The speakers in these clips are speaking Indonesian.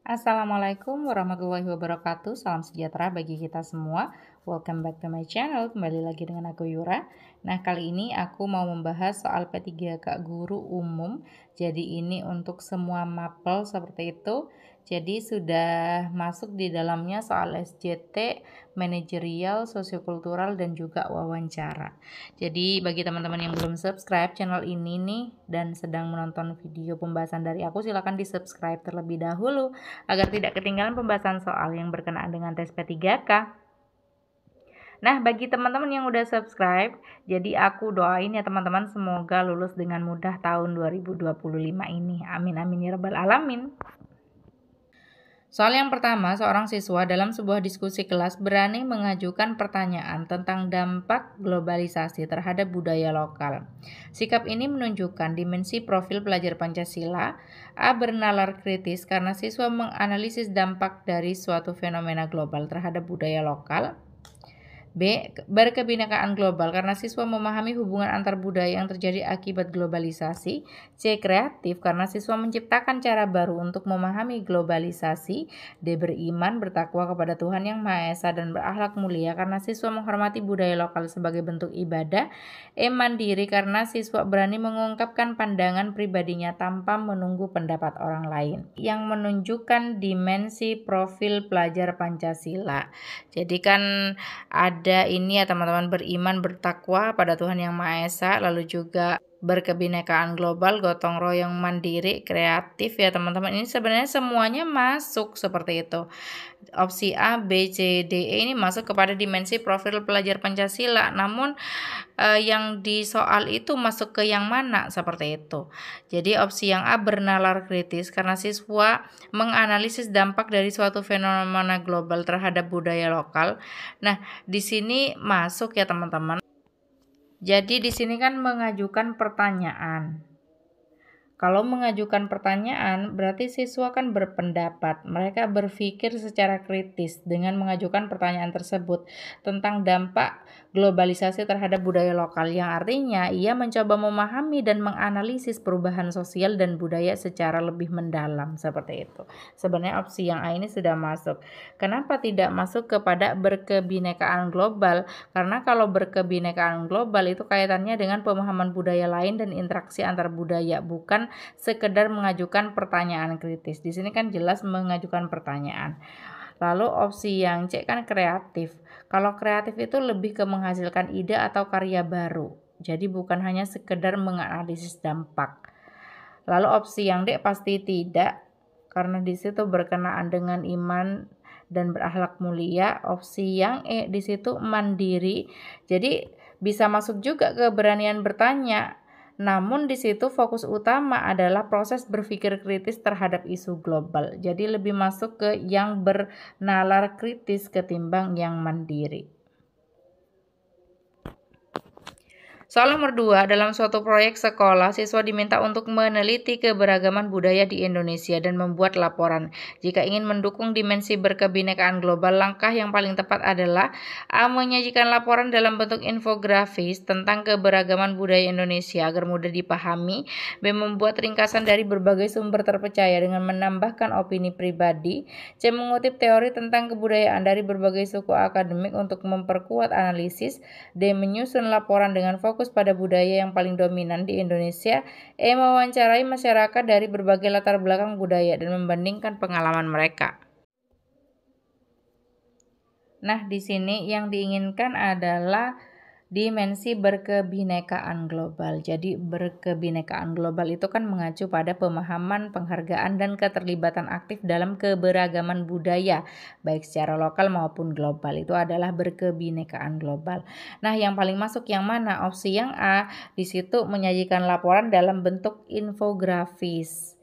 Assalamualaikum warahmatullahi wabarakatuh. Salam sejahtera bagi kita semua. Welcome back to my channel. Kembali lagi dengan aku Yura. Nah, kali ini aku mau membahas soal P3K Guru Umum. Jadi ini untuk semua mapel seperti itu. Jadi sudah masuk di dalamnya soal SJT, manajerial, sosiokultural, dan juga wawancara. Jadi bagi teman-teman yang belum subscribe channel ini nih dan sedang menonton video pembahasan dari aku, silahkan di subscribe terlebih dahulu agar tidak ketinggalan pembahasan soal yang berkenaan dengan tes P3K. Nah, bagi teman-teman yang udah subscribe, jadi aku doain ya teman-teman semoga lulus dengan mudah tahun 2025 ini. Amin amin ya rabbal alamin. Soal yang pertama, seorang siswa dalam sebuah diskusi kelas berani mengajukan pertanyaan tentang dampak globalisasi terhadap budaya lokal. Sikap ini menunjukkan dimensi profil pelajar Pancasila. A. Bernalar kritis karena siswa menganalisis dampak dari suatu fenomena global terhadap budaya lokal. B. Berkebinekaan global karena siswa memahami hubungan antar budaya yang terjadi akibat globalisasi. C. Kreatif karena siswa menciptakan cara baru untuk memahami globalisasi. D. Beriman, bertakwa kepada Tuhan Yang Maha Esa dan berakhlak mulia karena siswa menghormati budaya lokal sebagai bentuk ibadah. E. Mandiri karena siswa berani mengungkapkan pandangan pribadinya tanpa menunggu pendapat orang lain. Yang menunjukkan dimensi profil pelajar Pancasila. Jadi kan ada ini ya teman-teman, beriman bertakwa pada Tuhan Yang Maha Esa, lalu juga berkebinekaan global, gotong royong, mandiri, kreatif ya teman-teman. Ini sebenarnya semuanya masuk seperti itu. Opsi A, B, C, D, E ini masuk kepada dimensi profil pelajar Pancasila. Namun yang di soal itu masuk ke yang mana seperti itu. Jadi opsi yang A, bernalar kritis karena siswa menganalisis dampak dari suatu fenomena global terhadap budaya lokal. Nah, di sini masuk ya teman-teman. Jadi di sini kan mengajukan pertanyaan. Kalau mengajukan pertanyaan, berarti siswa kan berpendapat. Mereka berpikir secara kritis dengan mengajukan pertanyaan tersebut tentang dampak globalisasi terhadap budaya lokal, yang artinya ia mencoba memahami dan menganalisis perubahan sosial dan budaya secara lebih mendalam, seperti itu. Sebenarnya opsi yang A ini sudah masuk. Kenapa tidak masuk kepada berkebinekaan global? Karena kalau berkebinekaan global itu kaitannya dengan pemahaman budaya lain dan interaksi antar budaya, bukan sekedar mengajukan pertanyaan kritis. Di sini kan jelas mengajukan pertanyaan. Lalu opsi yang C kan kreatif. Kalau kreatif itu lebih ke menghasilkan ide atau karya baru. Jadi bukan hanya sekedar menganalisis dampak. Lalu opsi yang D pasti tidak, karena di situ berkenaan dengan iman dan berakhlak mulia. Opsi yang E di situ mandiri. Jadi bisa masuk juga keberanian bertanya. Namun di situ fokus utama adalah proses berpikir kritis terhadap isu global. Jadi lebih masuk ke yang bernalar kritis ketimbang yang mandiri. Soal nomor 2, dalam suatu proyek sekolah, siswa diminta untuk meneliti keberagaman budaya di Indonesia dan membuat laporan. Jika ingin mendukung dimensi berkebinekaan global, langkah yang paling tepat adalah A. Menyajikan laporan dalam bentuk infografis tentang keberagaman budaya Indonesia agar mudah dipahami. B. Membuat ringkasan dari berbagai sumber terpercaya dengan menambahkan opini pribadi. C. Mengutip teori tentang kebudayaan dari berbagai suku akademik untuk memperkuat analisis. D. Menyusun laporan dengan fokus pada budaya yang paling dominan di Indonesia. E. Mewawancarai masyarakat dari berbagai latar belakang budaya dan membandingkan pengalaman mereka. Nah, di sini yang diinginkan adalah dimensi berkebinekaan global. Jadi berkebinekaan global itu kan mengacu pada pemahaman, penghargaan, dan keterlibatan aktif dalam keberagaman budaya, baik secara lokal maupun global. Itu adalah berkebinekaan global. Nah, yang paling masuk yang mana? Opsi yang A, di situ menyajikan laporan dalam bentuk infografis.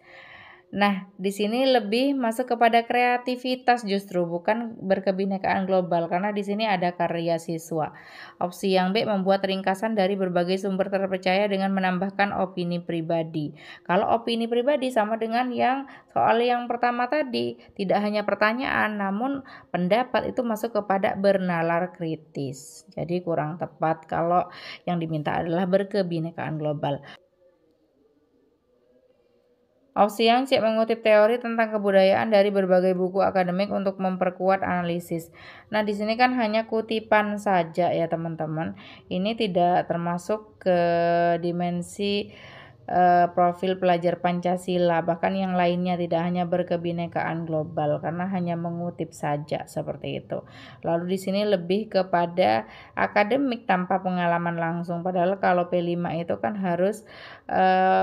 Nah, di sini lebih masuk kepada kreativitas justru, bukan berkebinekaan global, karena di sini ada karya siswa. Opsi yang B, membuat ringkasan dari berbagai sumber terpercaya dengan menambahkan opini pribadi. Kalau opini pribadi sama dengan yang soal yang pertama tadi, tidak hanya pertanyaan, namun pendapat itu masuk kepada bernalar kritis. Jadi kurang tepat kalau yang diminta adalah berkebinekaan global. Opsi yang C, mengutip teori tentang kebudayaan dari berbagai buku akademik untuk memperkuat analisis. Nah, di sini kan hanya kutipan saja ya teman-teman. Ini tidak termasuk ke dimensi profil pelajar Pancasila, bahkan yang lainnya tidak hanya berkebinekaan global karena hanya mengutip saja seperti itu. Lalu di sini lebih kepada akademik tanpa pengalaman langsung, padahal kalau P5 itu kan harus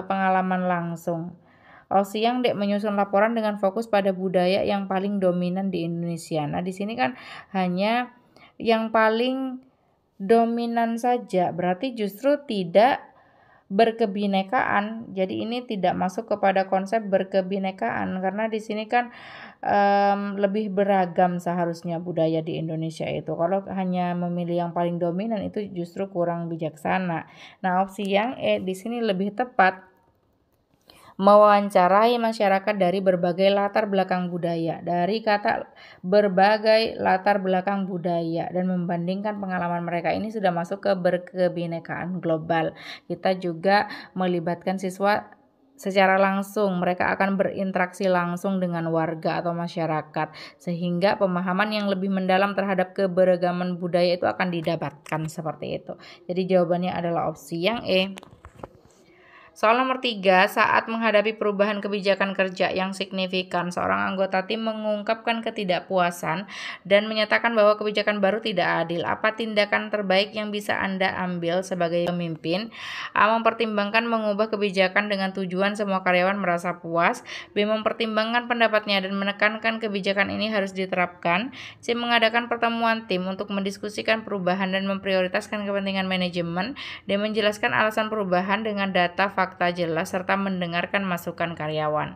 pengalaman langsung. Opsi yang D, menyusun laporan dengan fokus pada budaya yang paling dominan di Indonesia. Nah, di sini kan hanya yang paling dominan saja, berarti justru tidak berkebinekaan. Jadi ini tidak masuk kepada konsep berkebinekaan karena di sini kan lebih beragam seharusnya budaya di Indonesia itu. Kalau hanya memilih yang paling dominan itu justru kurang bijaksana. Nah, opsi yang E di sini lebih tepat, mewawancarai masyarakat dari berbagai latar belakang budaya. Dari kata berbagai latar belakang budaya dan membandingkan pengalaman mereka, ini sudah masuk ke berkebinekaan global. Kita juga melibatkan siswa secara langsung, mereka akan berinteraksi langsung dengan warga atau masyarakat, sehingga pemahaman yang lebih mendalam terhadap keberagaman budaya itu akan didapatkan seperti itu. Jadi jawabannya adalah opsi yang E. Soal nomor 3, saat menghadapi perubahan kebijakan kerja yang signifikan, seorang anggota tim mengungkapkan ketidakpuasan dan menyatakan bahwa kebijakan baru tidak adil. Apa tindakan terbaik yang bisa Anda ambil sebagai pemimpin? A, mempertimbangkan mengubah kebijakan dengan tujuan semua karyawan merasa puas. B, mempertimbangkan pendapatnya dan menekankan kebijakan ini harus diterapkan. C, mengadakan pertemuan tim untuk mendiskusikan perubahan dan memprioritaskan kepentingan manajemen. D, menjelaskan alasan perubahan dengan data fakta jelas serta mendengarkan masukan karyawan.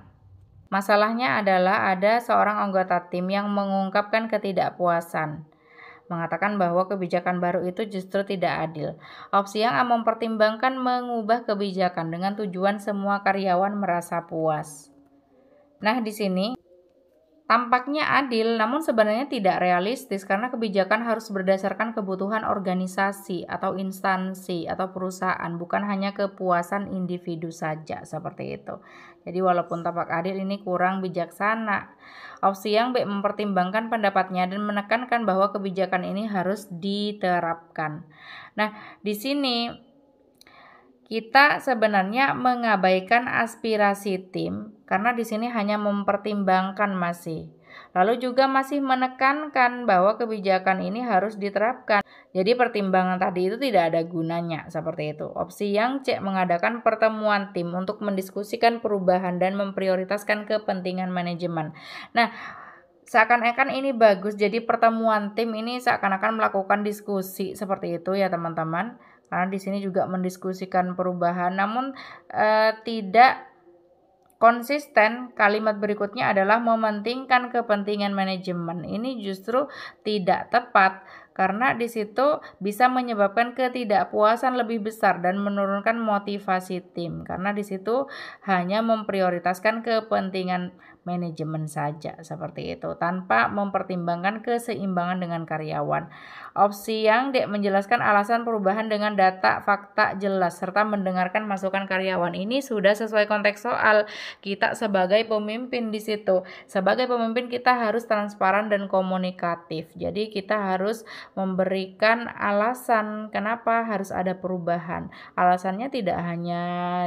Masalahnya adalah ada seorang anggota tim yang mengungkapkan ketidakpuasan, mengatakan bahwa kebijakan baru itu justru tidak adil. Opsi yang A, mempertimbangkan mengubah kebijakan dengan tujuan semua karyawan merasa puas. Nah, di sini tampaknya adil, namun sebenarnya tidak realistis karena kebijakan harus berdasarkan kebutuhan organisasi atau instansi atau perusahaan, bukan hanya kepuasan individu saja seperti itu. Jadi walaupun tampak adil, ini kurang bijaksana. Opsi yang B, mempertimbangkan pendapatnya dan menekankan bahwa kebijakan ini harus diterapkan. Nah, di sini kita sebenarnya mengabaikan aspirasi tim karena di sini hanya mempertimbangkan masih. Lalu juga masih menekankan bahwa kebijakan ini harus diterapkan. Jadi pertimbangan tadi itu tidak ada gunanya seperti itu. Opsi yang C, mengadakan pertemuan tim untuk mendiskusikan perubahan dan memprioritaskan kepentingan manajemen. Nah, seakan-akan ini bagus. Jadi pertemuan tim ini seakan-akan melakukan diskusi seperti itu ya teman-teman. Karena di sini juga mendiskusikan perubahan, namun tidak konsisten. Kalimat berikutnya adalah mementingkan kepentingan manajemen. Ini justru tidak tepat karena di situ bisa menyebabkan ketidakpuasan lebih besar dan menurunkan motivasi tim. Karena di situ hanya memprioritaskan kepentingan manajemen saja seperti itu tanpa mempertimbangkan keseimbangan dengan karyawan. Opsi yang D, menjelaskan alasan perubahan dengan data fakta jelas serta mendengarkan masukan karyawan. Ini sudah sesuai konteks soal. Kita sebagai pemimpin di situ. Sebagai pemimpin kita harus transparan dan komunikatif. Jadi kita harus memberikan alasan kenapa harus ada perubahan. Alasannya tidak hanya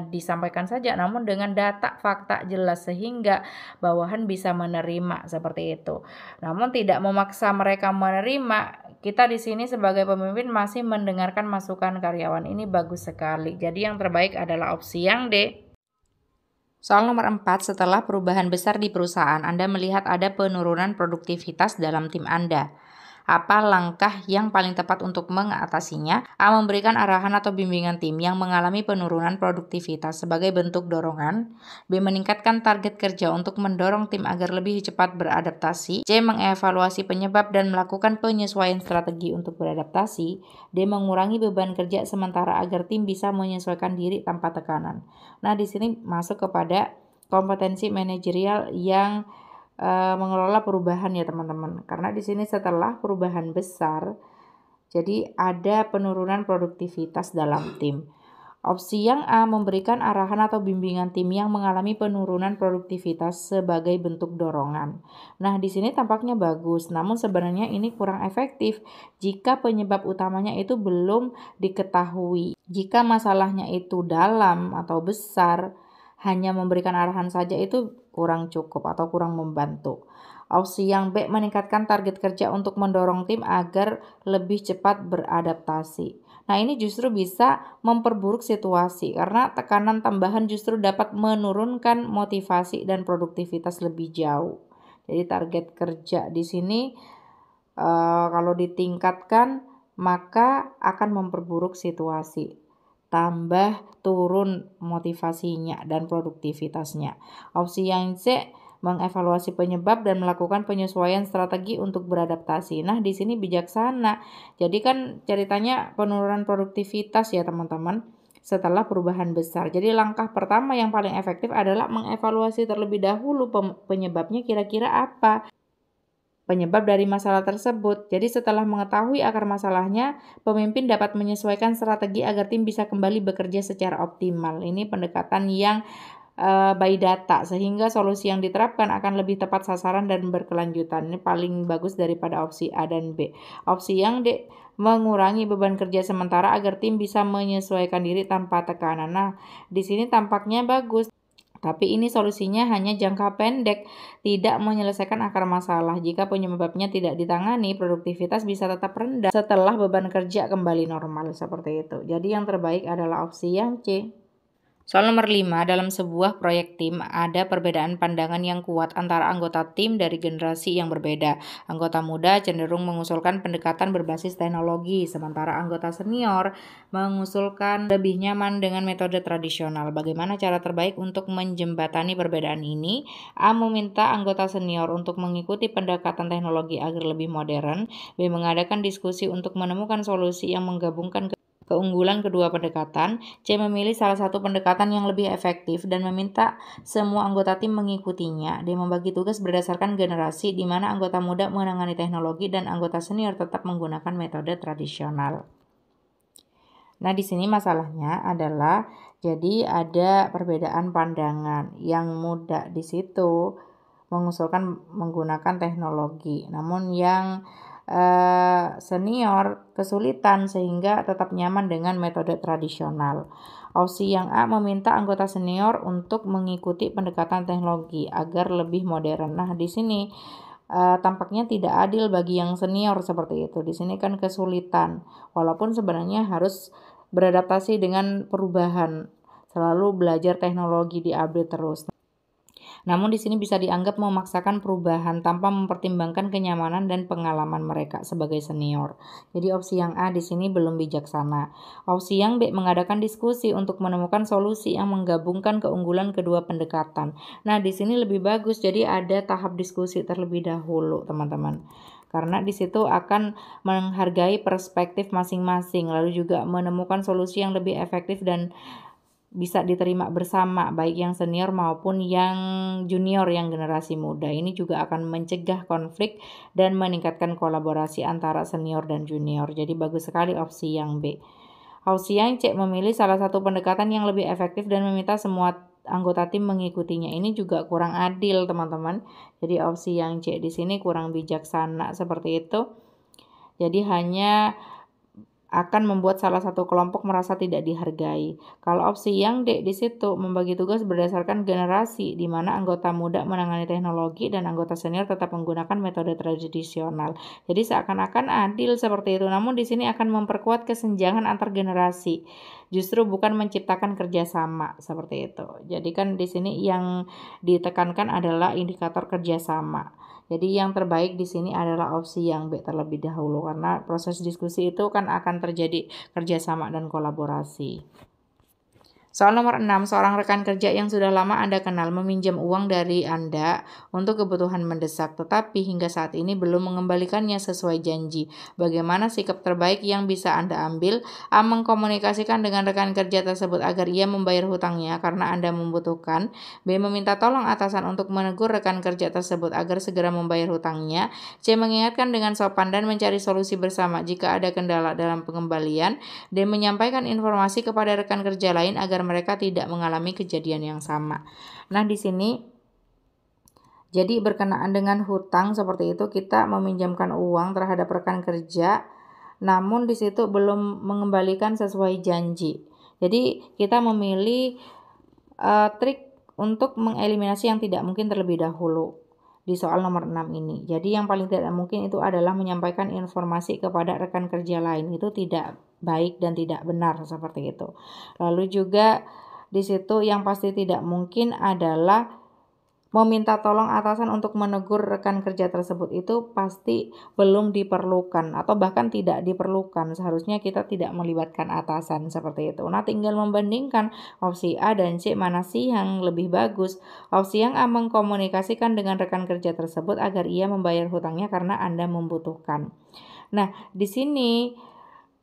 disampaikan saja namun dengan data fakta jelas sehingga bawahan bisa menerima seperti itu. Namun tidak memaksa mereka menerima. Kita di sini sebagai pemimpin masih mendengarkan masukan karyawan. Ini bagus sekali. Jadi yang terbaik adalah opsi yang D. Soal nomor 4, setelah perubahan besar di perusahaan, Anda melihat ada penurunan produktivitas dalam tim Anda. Apa langkah yang paling tepat untuk mengatasinya? A, memberikan arahan atau bimbingan tim yang mengalami penurunan produktivitas sebagai bentuk dorongan. B, meningkatkan target kerja untuk mendorong tim agar lebih cepat beradaptasi. C, mengevaluasi penyebab dan melakukan penyesuaian strategi untuk beradaptasi. D, mengurangi beban kerja sementara agar tim bisa menyesuaikan diri tanpa tekanan. Nah, di sini masuk kepada kompetensi manajerial yang mengelola perubahan ya teman-teman. Karena di sini setelah perubahan besar, jadi ada penurunan produktivitas dalam tim. Opsi yang A memberikan arahan atau bimbingan tim yang mengalami penurunan produktivitas sebagai bentuk dorongan. Nah, di sini tampaknya bagus, namun sebenarnya ini kurang efektif jika penyebab utamanya itu belum diketahui. Jika masalahnya itu dalam atau besar, hanya memberikan arahan saja itu kurang cukup atau kurang membantu. Opsi yang B meningkatkan target kerja untuk mendorong tim agar lebih cepat beradaptasi. Nah, ini justru bisa memperburuk situasi karena tekanan tambahan justru dapat menurunkan motivasi dan produktivitas lebih jauh. Jadi target kerja di sini kalau ditingkatkan maka akan memperburuk situasi. Tambah turun motivasinya dan produktivitasnya. Opsi yang C mengevaluasi penyebab dan melakukan penyesuaian strategi untuk beradaptasi. Nah, di sini bijaksana. Jadi kan ceritanya penurunan produktivitas ya, teman-teman, setelah perubahan besar. Jadi langkah pertama yang paling efektif adalah mengevaluasi terlebih dahulu penyebabnya kira-kira apa. Penyebab dari masalah tersebut. Jadi setelah mengetahui akar masalahnya, pemimpin dapat menyesuaikan strategi agar tim bisa kembali bekerja secara optimal. Ini pendekatan yang by data, sehingga solusi yang diterapkan akan lebih tepat sasaran dan berkelanjutan. Ini paling bagus daripada opsi A dan B. Opsi yang D mengurangi beban kerja sementara agar tim bisa menyesuaikan diri tanpa tekanan. Nah, di sini tampaknya bagus. Tapi ini solusinya hanya jangka pendek, tidak menyelesaikan akar masalah. Jika penyebabnya tidak ditangani, produktivitas bisa tetap rendah setelah beban kerja kembali normal, seperti itu. Jadi yang terbaik adalah opsi yang C. Soal nomor 5, dalam sebuah proyek tim ada perbedaan pandangan yang kuat antara anggota tim dari generasi yang berbeda. Anggota muda cenderung mengusulkan pendekatan berbasis teknologi, sementara anggota senior mengusulkan lebih nyaman dengan metode tradisional. Bagaimana cara terbaik untuk menjembatani perbedaan ini? A. Meminta anggota senior untuk mengikuti pendekatan teknologi agar lebih modern. B. Mengadakan diskusi untuk menemukan solusi yang menggabungkan keunggulan kedua pendekatan. C. Memilih salah satu pendekatan yang lebih efektif dan meminta semua anggota tim mengikutinya. D. Membagi tugas berdasarkan generasi, di mana anggota muda menangani teknologi dan anggota senior tetap menggunakan metode tradisional. Nah, di sini masalahnya adalah jadi ada perbedaan pandangan. Yang muda di situ mengusulkan menggunakan teknologi, namun yang senior kesulitan sehingga tetap nyaman dengan metode tradisional. Opsi yang A meminta anggota senior untuk mengikuti pendekatan teknologi agar lebih modern. Nah, di sini tampaknya tidak adil bagi yang senior seperti itu. Di sini kan kesulitan, walaupun sebenarnya harus beradaptasi dengan perubahan, selalu belajar teknologi, diupdate terus. Namun di sini bisa dianggap memaksakan perubahan tanpa mempertimbangkan kenyamanan dan pengalaman mereka sebagai senior. Jadi opsi yang A di sini belum bijaksana. Opsi yang B mengadakan diskusi untuk menemukan solusi yang menggabungkan keunggulan kedua pendekatan. Nah, di sini lebih bagus, jadi ada tahap diskusi terlebih dahulu, teman-teman. Karena di situ akan menghargai perspektif masing-masing, lalu juga menemukan solusi yang lebih efektif dan bisa diterima bersama, baik yang senior maupun yang junior, yang generasi muda. Ini juga akan mencegah konflik dan meningkatkan kolaborasi antara senior dan junior. Jadi bagus sekali opsi yang B. Opsi yang C memilih salah satu pendekatan yang lebih efektif dan meminta semua anggota tim mengikutinya. Ini juga kurang adil, teman-teman. Jadi opsi yang C di sini kurang bijaksana seperti itu. Jadi hanya akan membuat salah satu kelompok merasa tidak dihargai. Kalau opsi yang D di situ membagi tugas berdasarkan generasi, di mana anggota muda menangani teknologi dan anggota senior tetap menggunakan metode tradisional. Jadi seakan-akan adil seperti itu, namun di sini akan memperkuat kesenjangan antar generasi. Justru bukan menciptakan kerjasama seperti itu. Jadi kan di sini yang ditekankan adalah indikator kerjasama. Jadi yang terbaik di sini adalah opsi yang B terlebih dahulu, karena proses diskusi itu kan akan terjadi kerjasama dan kolaborasi. Soal nomor 6, seorang rekan kerja yang sudah lama Anda kenal meminjam uang dari Anda untuk kebutuhan mendesak, tetapi hingga saat ini belum mengembalikannya sesuai janji. Bagaimana sikap terbaik yang bisa Anda ambil? A. Mengkomunikasikan dengan rekan kerja tersebut agar ia membayar hutangnya karena Anda membutuhkan. B. Meminta tolong atasan untuk menegur rekan kerja tersebut agar segera membayar hutangnya. C. Mengingatkan dengan sopan dan mencari solusi bersama jika ada kendala dalam pengembalian. D. Menyampaikan informasi kepada rekan kerja lain agar mereka tidak mengalami kejadian yang sama. Nah, di sini jadi berkenaan dengan hutang seperti itu, kita meminjamkan uang terhadap rekan kerja, namun di situ belum mengembalikan sesuai janji. Jadi kita memilih trik untuk mengeliminasi yang tidak mungkin terlebih dahulu di soal nomor 6 ini. Jadi yang paling tidak mungkin itu adalah menyampaikan informasi kepada rekan kerja lain. Itu tidak baik dan tidak benar seperti itu. Lalu juga di situ yang pasti tidak mungkin adalah meminta tolong atasan untuk menegur rekan kerja tersebut. Itu pasti belum diperlukan atau bahkan tidak diperlukan. Seharusnya kita tidak melibatkan atasan seperti itu. Nah, tinggal membandingkan opsi A dan C mana sih yang lebih bagus. Opsi yang A, mengkomunikasikan dengan rekan kerja tersebut agar ia membayar hutangnya karena Anda membutuhkan. Nah, di sini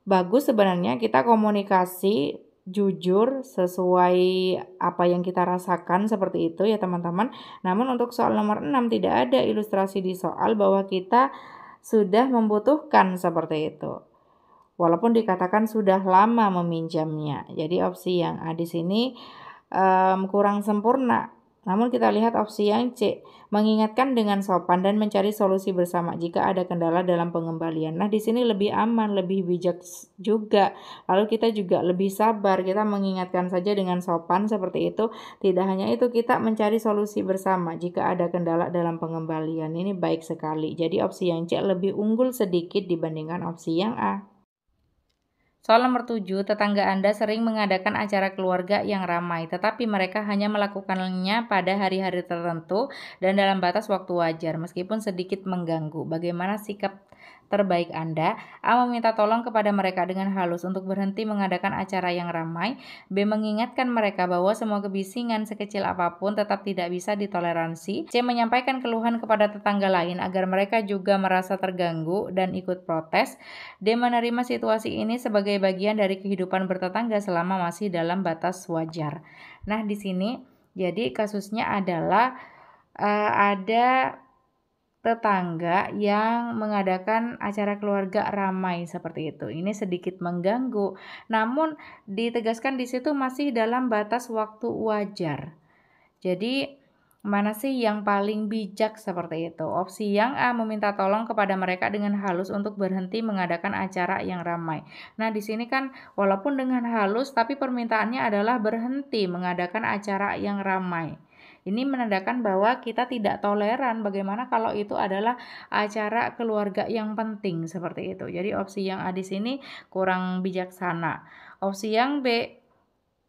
bagus sebenarnya kita komunikasi jujur sesuai apa yang kita rasakan seperti itu ya teman-teman. Namun untuk soal nomor 6 tidak ada ilustrasi di soal bahwa kita sudah membutuhkan seperti itu. Walaupun dikatakan sudah lama meminjamnya. Jadi opsi yang A di sini kurang sempurna. Namun kita lihat opsi yang C, mengingatkan dengan sopan dan mencari solusi bersama jika ada kendala dalam pengembalian. Nah, di sini lebih aman, lebih bijak juga. Lalu kita juga lebih sabar, kita mengingatkan saja dengan sopan seperti itu. Tidak hanya itu, kita mencari solusi bersama jika ada kendala dalam pengembalian. Ini baik sekali. Jadi opsi yang C lebih unggul sedikit dibandingkan opsi yang A. Soal nomor 7, tetangga Anda sering mengadakan acara keluarga yang ramai, tetapi mereka hanya melakukannya pada hari-hari tertentu dan dalam batas waktu wajar, meskipun sedikit mengganggu. Bagaimana sikap terbaik Anda? A. Meminta tolong kepada mereka dengan halus untuk berhenti mengadakan acara yang ramai. B. Mengingatkan mereka bahwa semua kebisingan sekecil apapun tetap tidak bisa ditoleransi. C. Menyampaikan keluhan kepada tetangga lain agar mereka juga merasa terganggu dan ikut protes. D. Menerima situasi ini sebagai bagian dari kehidupan bertetangga selama masih dalam batas wajar. Nah, di sini jadi kasusnya adalah ada tetangga yang mengadakan acara keluarga ramai seperti itu. Ini sedikit mengganggu, namun ditegaskan di situ masih dalam batas waktu wajar. Jadi mana sih yang paling bijak seperti itu? Opsi yang A, meminta tolong kepada mereka dengan halus untuk berhenti mengadakan acara yang ramai. Nah, di sini kan walaupun dengan halus tapi permintaannya adalah berhenti mengadakan acara yang ramai. Ini menandakan bahwa kita tidak toleran bagaimana kalau itu adalah acara keluarga yang penting seperti itu. Jadi opsi yang A di sini kurang bijaksana. Opsi yang B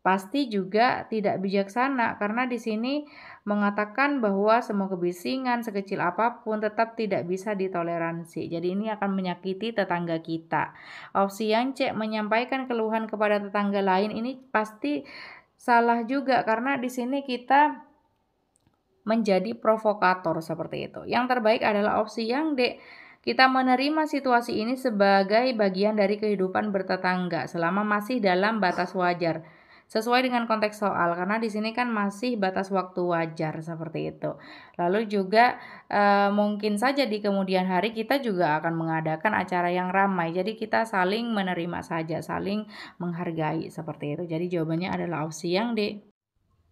pasti juga tidak bijaksana karena di sini mengatakan bahwa semua kebisingan sekecil apapun tetap tidak bisa ditoleransi. Jadi ini akan menyakiti tetangga kita. Opsi yang C, menyampaikan keluhan kepada tetangga lain, ini pasti salah juga karena di sini kita menjadi provokator seperti itu. Yang terbaik adalah opsi yang D. Kita menerima situasi ini sebagai bagian dari kehidupan bertetangga selama masih dalam batas wajar. Sesuai dengan konteks soal karena di sini kan masih batas waktu wajar seperti itu. Lalu juga mungkin saja di kemudian hari kita juga akan mengadakan acara yang ramai. Jadi kita saling menerima saja, saling menghargai seperti itu. Jadi jawabannya adalah opsi yang D.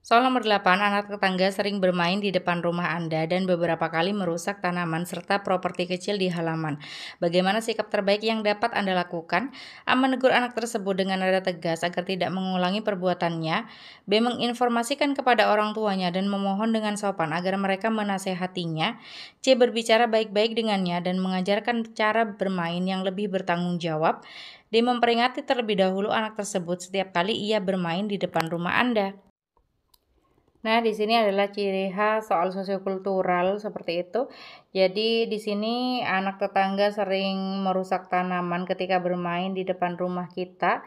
Soal nomor 8, anak tetangga sering bermain di depan rumah Anda dan beberapa kali merusak tanaman serta properti kecil di halaman. Bagaimana sikap terbaik yang dapat Anda lakukan? A. Menegur anak tersebut dengan nada tegas agar tidak mengulangi perbuatannya. B. Menginformasikan kepada orang tuanya dan memohon dengan sopan agar mereka menasehatinya. C. Berbicara baik-baik dengannya dan mengajarkan cara bermain yang lebih bertanggung jawab. D. Memperingati terlebih dahulu anak tersebut setiap kali ia bermain di depan rumah Anda. Nah, di sini adalah ciri khas soal sosiokultural seperti itu. Jadi di sini anak tetangga sering merusak tanaman ketika bermain di depan rumah kita.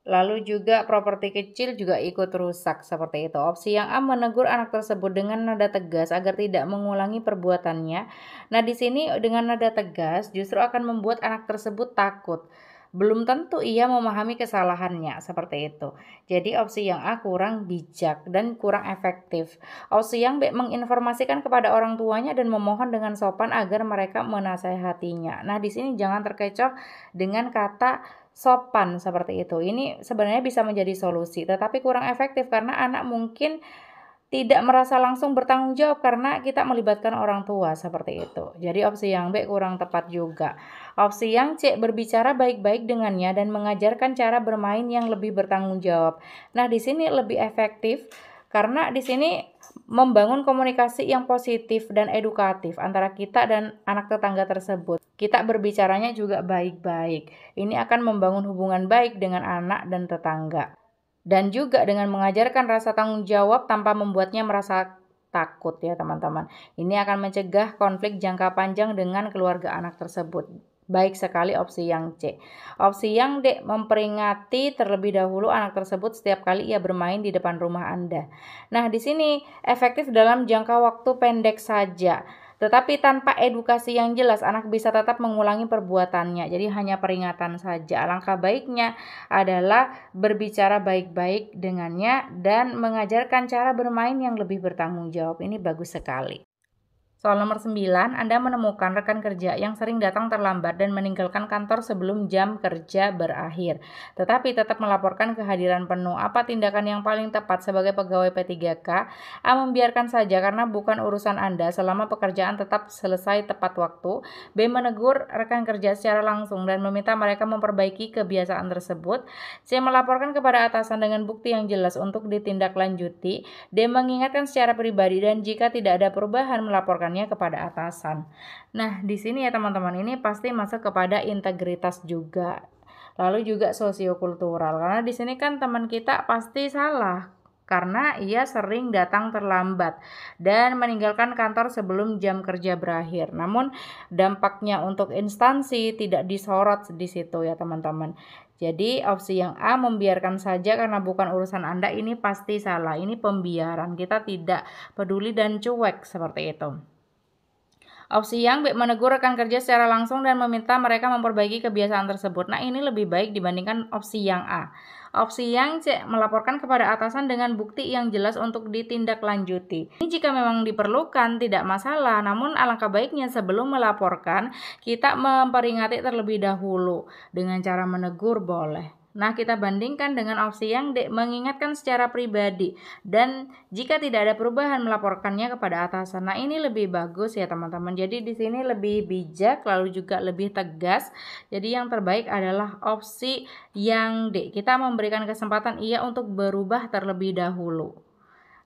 Lalu juga properti kecil juga ikut rusak seperti itu. Opsi yang A, menegur anak tersebut dengan nada tegas agar tidak mengulangi perbuatannya. Nah, di sini dengan nada tegas justru akan membuat anak tersebut takut. Belum tentu ia memahami kesalahannya, seperti itu. Jadi opsi yang A kurang bijak dan kurang efektif. Opsi yang B, menginformasikan kepada orang tuanya dan memohon dengan sopan agar mereka menasehatinya. Nah, di sini jangan terkecoh dengan kata sopan seperti itu. Ini sebenarnya bisa menjadi solusi, tetapi kurang efektif karena anak mungkin tidak merasa langsung bertanggung jawab karena kita melibatkan orang tua seperti itu. Jadi opsi yang B kurang tepat juga. Opsi yang C, berbicara baik-baik dengannya dan mengajarkan cara bermain yang lebih bertanggung jawab. Nah, di sini lebih efektif karena di sini membangun komunikasi yang positif dan edukatif antara kita dan anak tetangga tersebut. Kita berbicaranya juga baik-baik. Ini akan membangun hubungan baik dengan anak dan tetangga. Dan juga dengan mengajarkan rasa tanggung jawab tanpa membuatnya merasa takut ya teman-teman. Ini akan mencegah konflik jangka panjang dengan keluarga anak tersebut. Baik sekali opsi yang C. Opsi yang D, memperingati terlebih dahulu anak tersebut setiap kali ia bermain di depan rumah Anda. Nah, di sini efektif dalam jangka waktu pendek saja. Tetapi tanpa edukasi yang jelas, anak bisa tetap mengulangi perbuatannya. Jadi hanya peringatan saja. Alangkah baiknya adalah berbicara baik-baik dengannya dan mengajarkan cara bermain yang lebih bertanggung jawab. Ini bagus sekali. Soal nomor 9, Anda menemukan rekan kerja yang sering datang terlambat dan meninggalkan kantor sebelum jam kerja berakhir, tetapi tetap melaporkan kehadiran penuh. Apa tindakan yang paling tepat sebagai pegawai P3K? A, membiarkan saja karena bukan urusan Anda selama pekerjaan tetap selesai tepat waktu. B, menegur rekan kerja secara langsung dan meminta mereka memperbaiki kebiasaan tersebut. C, melaporkan kepada atasan dengan bukti yang jelas untuk ditindaklanjuti. D, mengingatkan secara pribadi dan jika tidak ada perubahan melaporkan kepada atasan. Nah, di sini ya teman-teman, ini pasti masuk kepada integritas juga. Lalu juga sosiokultural. Karena di sini kan teman kita pasti salah karena ia sering datang terlambat dan meninggalkan kantor sebelum jam kerja berakhir. Namun dampaknya untuk instansi tidak disorot di situ ya teman-teman. Jadi opsi yang A, membiarkan saja karena bukan urusan Anda, ini pasti salah. Ini pembiaran. Kita tidak peduli dan cuek seperti itu. Opsi yang B, menegur rekan kerja secara langsung dan meminta mereka memperbaiki kebiasaan tersebut. Nah, ini lebih baik dibandingkan opsi yang A. Opsi yang C, melaporkan kepada atasan dengan bukti yang jelas untuk ditindaklanjuti. Ini jika memang diperlukan tidak masalah, namun alangkah baiknya sebelum melaporkan kita memperingati terlebih dahulu dengan cara menegur boleh. Nah, kita bandingkan dengan opsi yang D, mengingatkan secara pribadi dan jika tidak ada perubahan melaporkannya kepada atasan. Nah, ini lebih bagus ya teman-teman. Jadi di sini lebih bijak lalu juga lebih tegas. Jadi yang terbaik adalah opsi yang D. Kita memberikan kesempatan ia untuk berubah terlebih dahulu.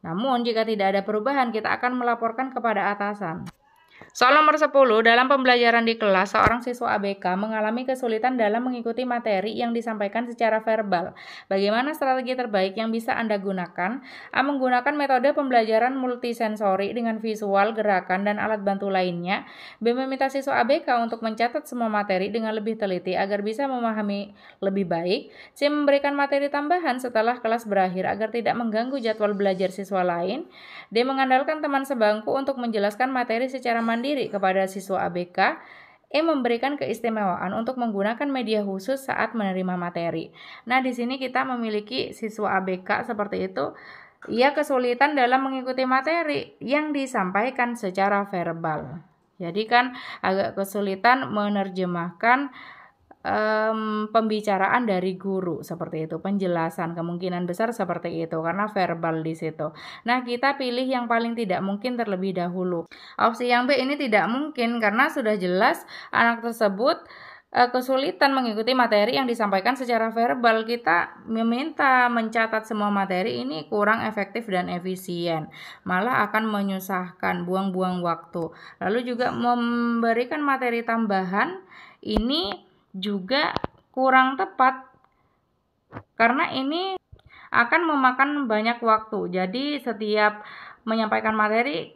Namun jika tidak ada perubahan, kita akan melaporkan kepada atasan. Soal nomor 10, dalam pembelajaran di kelas, seorang siswa ABK mengalami kesulitan dalam mengikuti materi yang disampaikan secara verbal. Bagaimana strategi terbaik yang bisa Anda gunakan? A, menggunakan metode pembelajaran multisensori dengan visual, gerakan, dan alat bantu lainnya. B, meminta siswa ABK untuk mencatat semua materi dengan lebih teliti agar bisa memahami lebih baik. C, memberikan materi tambahan setelah kelas berakhir agar tidak mengganggu jadwal belajar siswa lain. D, mengandalkan teman sebangku untuk menjelaskan materi secara mandiri kepada siswa ABK. E, memberikan keistimewaan untuk menggunakan media khusus saat menerima materi. Nah, di sini kita memiliki siswa ABK seperti itu. Ia kesulitan dalam mengikuti materi yang disampaikan secara verbal. Jadi kan agak kesulitan menerjemahkan pembicaraan dari guru seperti itu, penjelasan kemungkinan besar seperti itu karena verbal di situ. Nah, kita pilih yang paling tidak mungkin terlebih dahulu. Opsi yang B ini tidak mungkin karena sudah jelas anak tersebut kesulitan mengikuti materi yang disampaikan secara verbal. Kita meminta mencatat semua materi, ini kurang efektif dan efisien, malah akan menyusahkan, buang-buang waktu. Lalu juga memberikan materi tambahan ini juga kurang tepat karena ini akan memakan banyak waktu. Jadi setiap menyampaikan materi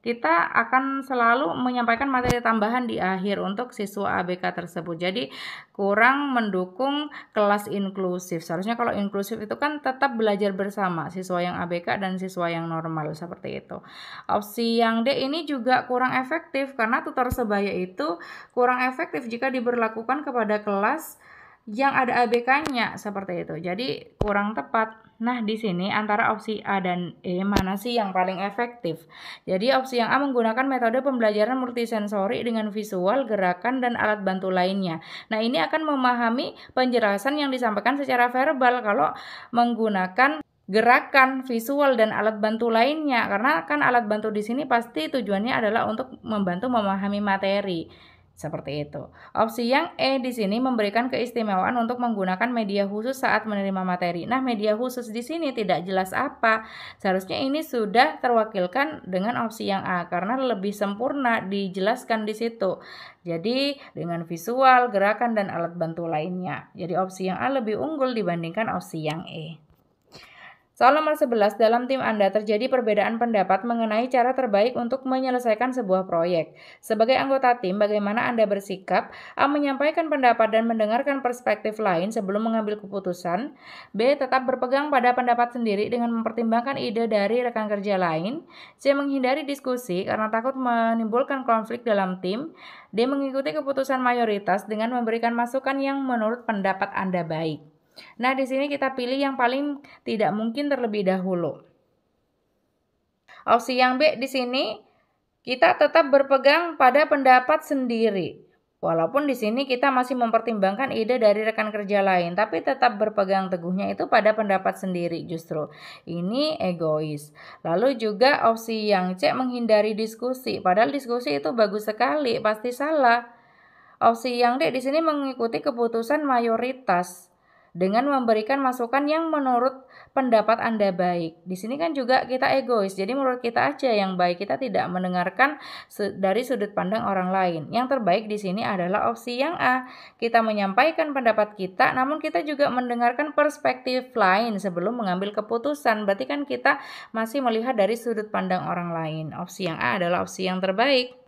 kita akan selalu menyampaikan materi tambahan di akhir untuk siswa ABK tersebut. Jadi kurang mendukung kelas inklusif. Seharusnya kalau inklusif itu kan tetap belajar bersama siswa yang ABK dan siswa yang normal, seperti itu. Opsi yang D ini juga kurang efektif karena tutor sebaya itu kurang efektif jika diberlakukan kepada kelas yang ada ABK-nya, seperti itu. Jadi kurang tepat. Nah, di sini antara opsi A dan E mana sih yang paling efektif? Jadi opsi yang A menggunakan metode pembelajaran multisensori dengan visual, gerakan, dan alat bantu lainnya. Nah, ini akan memahami penjelasan yang disampaikan secara verbal kalau menggunakan gerakan, visual, dan alat bantu lainnya. Karena kan alat bantu di sini pasti tujuannya adalah untuk membantu memahami materi. Seperti itu. Opsi yang E di sini memberikan keistimewaan untuk menggunakan media khusus saat menerima materi. Nah, media khusus di sini tidak jelas apa. Seharusnya ini sudah terwakilkan dengan opsi yang A karena lebih sempurna dijelaskan di situ. Jadi, dengan visual, gerakan, dan alat bantu lainnya. Jadi, opsi yang A lebih unggul dibandingkan opsi yang E. Soal nomor 11, dalam tim Anda terjadi perbedaan pendapat mengenai cara terbaik untuk menyelesaikan sebuah proyek. Sebagai anggota tim, bagaimana Anda bersikap? A. Menyampaikan pendapat dan mendengarkan perspektif lain sebelum mengambil keputusan. B. Tetap berpegang pada pendapat sendiri dengan mempertimbangkan ide dari rekan kerja lain. C. Menghindari diskusi karena takut menimbulkan konflik dalam tim. D. Mengikuti keputusan mayoritas dengan memberikan masukan yang menurut pendapat Anda baik. Nah, di sini kita pilih yang paling tidak mungkin terlebih dahulu. Opsi yang B di sini kita tetap berpegang pada pendapat sendiri. Walaupun di sini kita masih mempertimbangkan ide dari rekan kerja lain, tapi tetap berpegang teguhnya itu pada pendapat sendiri justru. Ini egois. Lalu juga opsi yang C menghindari diskusi. Padahal diskusi itu bagus sekali, pasti salah. Opsi yang D di sini mengikuti keputusan mayoritas dengan memberikan masukan yang menurut pendapat Anda baik. Di sini kan juga kita egois, jadi menurut kita aja yang baik, kita tidak mendengarkan dari sudut pandang orang lain. Yang terbaik di sini adalah opsi yang A. Kita menyampaikan pendapat kita, namun kita juga mendengarkan perspektif lain sebelum mengambil keputusan. Berarti kan kita masih melihat dari sudut pandang orang lain. Opsi yang A adalah opsi yang terbaik.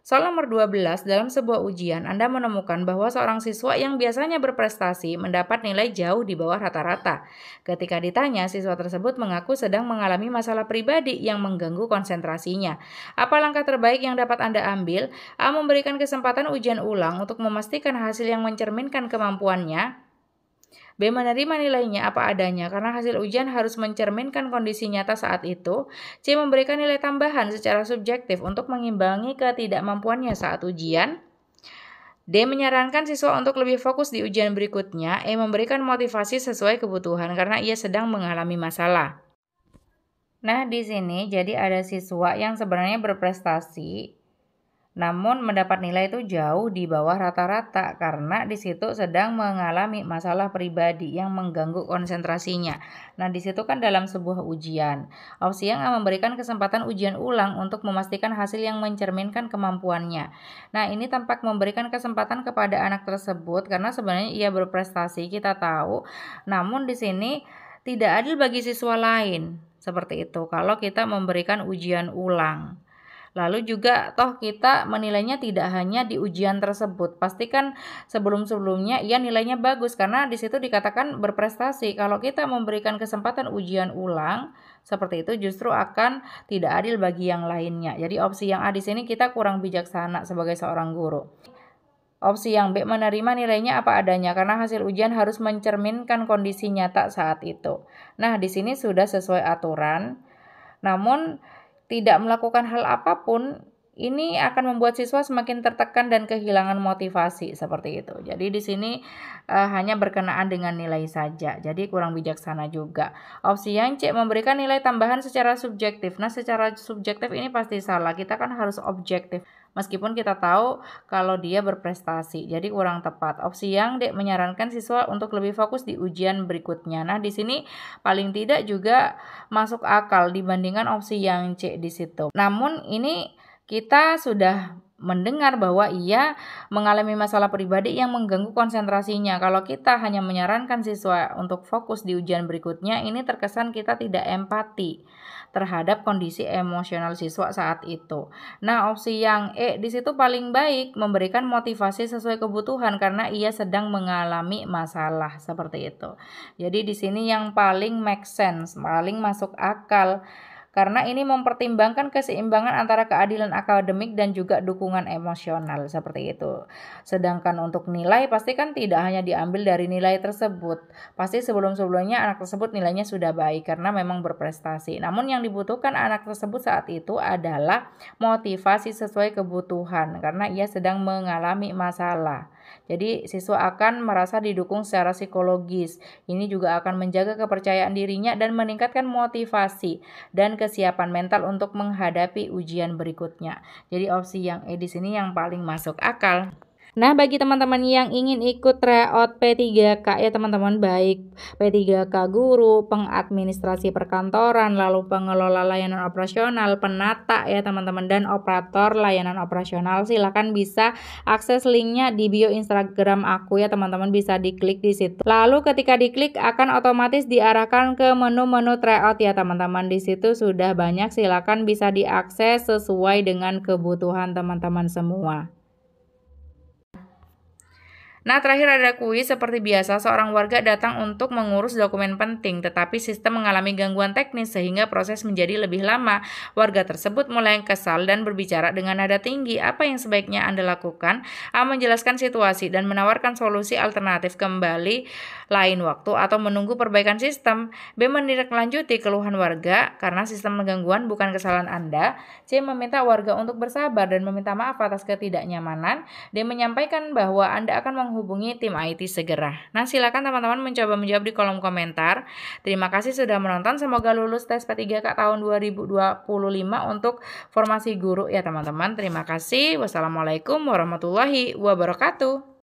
Soal nomor 12, dalam sebuah ujian, Anda menemukan bahwa seorang siswa yang biasanya berprestasi mendapat nilai jauh di bawah rata-rata. Ketika ditanya, siswa tersebut mengaku sedang mengalami masalah pribadi yang mengganggu konsentrasinya. Apa langkah terbaik yang dapat Anda ambil? A. Memberikan kesempatan ujian ulang untuk memastikan hasil yang mencerminkan kemampuannya. B. Menerima nilainya apa adanya karena hasil ujian harus mencerminkan kondisi nyata saat itu. C. Memberikan nilai tambahan secara subjektif untuk mengimbangi ketidakmampuannya saat ujian. D. Menyarankan siswa untuk lebih fokus di ujian berikutnya. E. Memberikan motivasi sesuai kebutuhan karena ia sedang mengalami masalah. Nah, di sini jadi ada siswa yang sebenarnya berprestasi namun mendapat nilai itu jauh di bawah rata-rata karena di situ sedang mengalami masalah pribadi yang mengganggu konsentrasinya. Nah, di situ kan dalam sebuah ujian. Opsi yang A memberikan kesempatan ujian ulang untuk memastikan hasil yang mencerminkan kemampuannya. Nah, ini tampak memberikan kesempatan kepada anak tersebut karena sebenarnya ia berprestasi, kita tahu. Namun di sini tidak adil bagi siswa lain. Seperti itu kalau kita memberikan ujian ulang. Lalu juga toh kita menilainya tidak hanya di ujian tersebut. Pastikan sebelum-sebelumnya ia nilainya bagus karena di situ dikatakan berprestasi. Kalau kita memberikan kesempatan ujian ulang seperti itu justru akan tidak adil bagi yang lainnya. Jadi opsi yang A di sini kita kurang bijaksana sebagai seorang guru. Opsi yang B menerima nilainya apa adanya karena hasil ujian harus mencerminkan kondisi nyata saat itu. Nah, di sini sudah sesuai aturan. Namun tidak melakukan hal apapun, ini akan membuat siswa semakin tertekan dan kehilangan motivasi seperti itu. Jadi di sini hanya berkenaan dengan nilai saja. Jadi kurang bijaksana juga. Opsi yang C memberikan nilai tambahan secara subjektif. Nah, secara subjektif ini pasti salah. Kita kan harus objektif. Meskipun kita tahu kalau dia berprestasi, jadi kurang tepat. Opsi yang D menyarankan siswa untuk lebih fokus di ujian berikutnya. Nah, di sini paling tidak juga masuk akal dibandingkan opsi yang C di situ. Namun ini kita sudah mendengar bahwa ia mengalami masalah pribadi yang mengganggu konsentrasinya. Kalau kita hanya menyarankan siswa untuk fokus di ujian berikutnya, ini terkesan kita tidak empati terhadap kondisi emosional siswa saat itu. Nah, opsi yang E di situ paling baik, memberikan motivasi sesuai kebutuhan karena ia sedang mengalami masalah seperti itu. Jadi di sini yang paling make sense, paling masuk akal, karena ini mempertimbangkan keseimbangan antara keadilan akademik dan juga dukungan emosional seperti itu. Sedangkan untuk nilai pasti kan tidak hanya diambil dari nilai tersebut. Pasti sebelum-sebelumnya anak tersebut nilainya sudah baik karena memang berprestasi. Namun yang dibutuhkan anak tersebut saat itu adalah motivasi sesuai kebutuhan karena ia sedang mengalami masalah. Jadi siswa akan merasa didukung secara psikologis. Ini juga akan menjaga kepercayaan dirinya dan meningkatkan motivasi dan kesiapan mental untuk menghadapi ujian berikutnya. Jadi opsi yang E di sini yang paling masuk akal. Nah, bagi teman-teman yang ingin ikut tryout P3K ya teman-teman, baik P3K guru, pengadministrasi perkantoran, lalu pengelola layanan operasional, penata ya teman-teman, dan operator layanan operasional, silakan bisa akses linknya di bio Instagram aku ya teman-teman, bisa diklik di situ. Lalu ketika diklik akan otomatis diarahkan ke menu-menu tryout ya teman-teman. Di situ sudah banyak, silakan bisa diakses sesuai dengan kebutuhan teman-teman semua. Nah, terakhir ada kuis. Seperti biasa, seorang warga datang untuk mengurus dokumen penting, tetapi sistem mengalami gangguan teknis sehingga proses menjadi lebih lama. Warga tersebut mulai kesal dan berbicara dengan nada tinggi. Apa yang sebaiknya Anda lakukan? A. Menjelaskan situasi dan menawarkan solusi alternatif, kembali lain waktu atau menunggu perbaikan sistem. B. Menindaklanjuti keluhan warga karena sistem gangguan bukan kesalahan Anda. C. Meminta warga untuk bersabar dan meminta maaf atas ketidaknyamanan. D. Menyampaikan bahwa Anda akan menghubungi tim IT segera. Nah, silakan teman-teman mencoba menjawab di kolom komentar. Terima kasih sudah menonton. Semoga lulus tes P3K tahun 2025 untuk formasi guru ya teman-teman. Terima kasih. Wassalamualaikum warahmatullahi wabarakatuh.